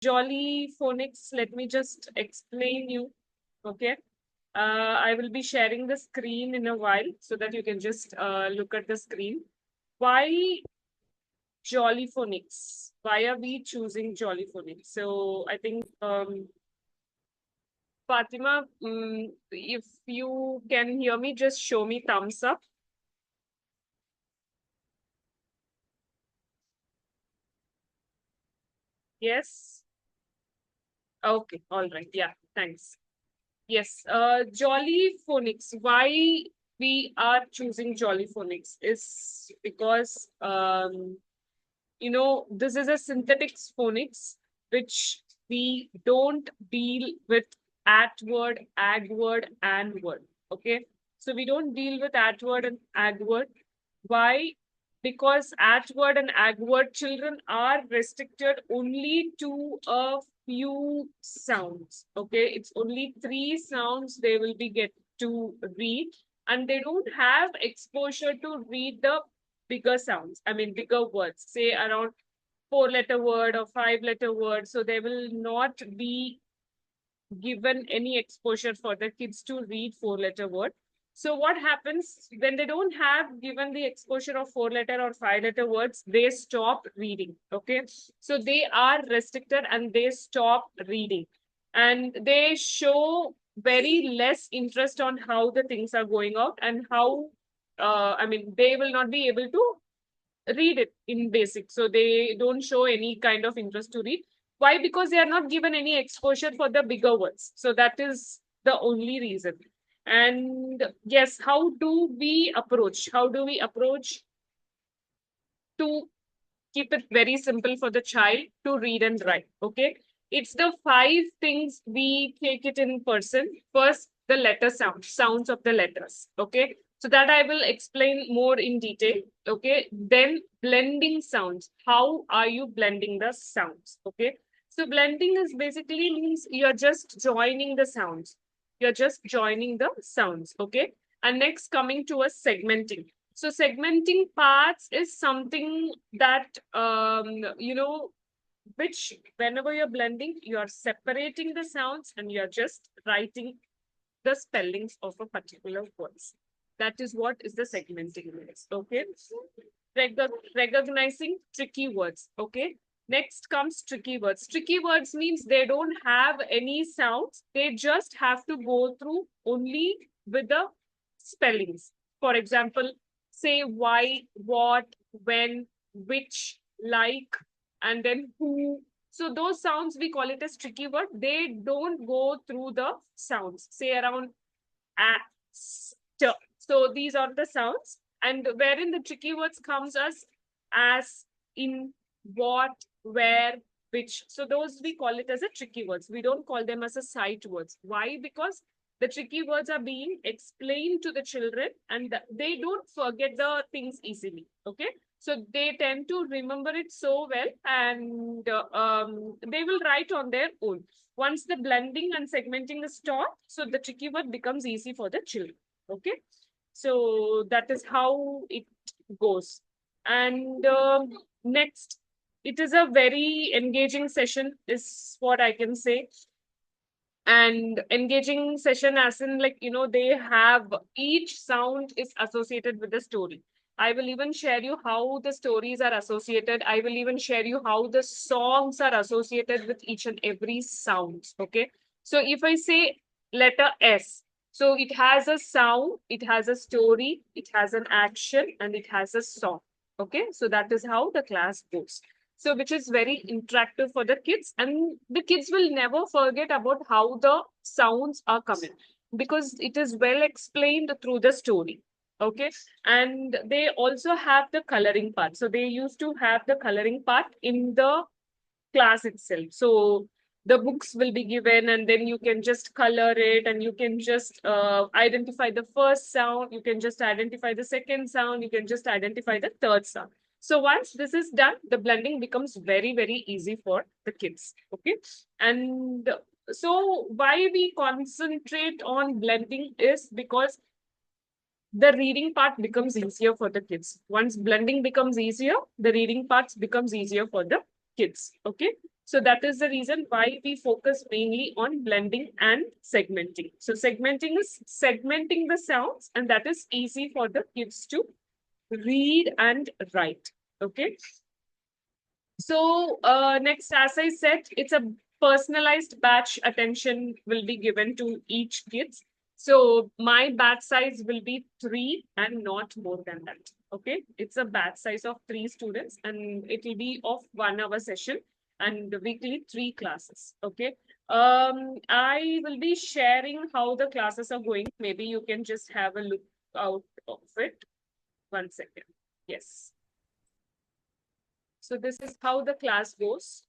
Jolly Phonics, let me just explain you. Okay. I will be sharing the screen in a while so that you can just look at the screen. Why Jolly Phonics? Why are we choosing Jolly Phonics? So I think Fatima, if you can hear me, just show me thumbs up. Yes. Okay. All right. Yeah. Thanks. Yes, Jolly Phonics. Why we are choosing Jolly Phonics is because this is a synthetic phonics which we don't deal with at word, ag word, and word. Okay, so we don't deal with at word and ag word. Why? Because at word and ag word children are restricted only to a few sounds. Okay, it's only three sounds they will be get to read, and they don't have exposure to read the bigger sounds. I mean, bigger words, say around four-letter word or five-letter word. So they will not be given any exposure for the kids to read four-letter word. So what happens when they don't have given the exposure of four-letter or five-letter words, they stop reading. Okay. So they are restricted and they stop reading. And they show very less interest on how the things are going out and how I mean, they will not be able to read it in basic. So they don't show any kind of interest to read. Why? Because they are not given any exposure for the bigger words. So that is the only reason. And yes, how do we approach? How do we approach to keep it very simple for the child to read and write? Okay. It's the five things we take it in person. First, the letter sounds of the letters. Okay. So that I will explain more in detail. Okay. Then blending sounds. How are you blending the sounds? Okay. So blending is basically means you're just joining the sounds. You're just joining the sounds. Okay. And next coming to a segmenting. So segmenting parts is something that which whenever you're blending, you're separating the sounds and you're just writing the spellings of a particular words. That is what is the segmenting means. Okay. Recognizing tricky words. Okay. Next comes tricky words. Tricky words means they don't have any sounds. They just have to go through only with the spellings. For example, say why, what, when, which, like, and then who. So those sounds we call it as tricky word. They don't go through the sounds. Say around a, st. So these are the sounds, and wherein the tricky words comes as, in, what, where, which. So those we call it as a tricky words. We don't call them as a sight words. Why? Because the tricky words are being explained to the children and they don't forget the things easily. Okay. So they tend to remember it so well and they will write on their own. Once the blending and segmenting is taught, so the tricky word becomes easy for the children. Okay. So that is how it goes. And next, it is a very engaging session, is what I can say. And engaging session as in like, they have each sound is associated with the story. I will even share you how the stories are associated. I will even share you how the songs are associated with each and every sound. Okay. So if I say letter S, so it has a sound, it has a story, it has an action, and it has a song. Okay. So that is how the class goes. So which is very interactive for the kids, and the kids will never forget about how the sounds are coming because it is well explained through the story. Okay. And they also have the coloring part. So they used to have the coloring part in the class itself. So the books will be given and then you can just color it and you can just identify the first sound, you can just identify the second sound, you can just identify the third sound. So once this is done, the blending becomes very, very easy for the kids. Okay. And so why we concentrate on blending is because the reading part becomes easier for the kids. Once blending becomes easier, the reading parts becomes easier for the kids. Okay. So that is the reason why we focus mainly on blending and segmenting. So segmenting is segmenting the sounds, and that is easy for the kids to read and write. Okay. So next, as I said, it's a personalized batch attention will be given to each kids. So my batch size will be 3 and not more than that. Okay, it's a batch size of 3 students, and it will be of 1 hour session and weekly 3 classes. Okay. I will be sharing how the classes are going. Maybe you can just have a look out of it. 1 second. Yes. So this is how the class goes.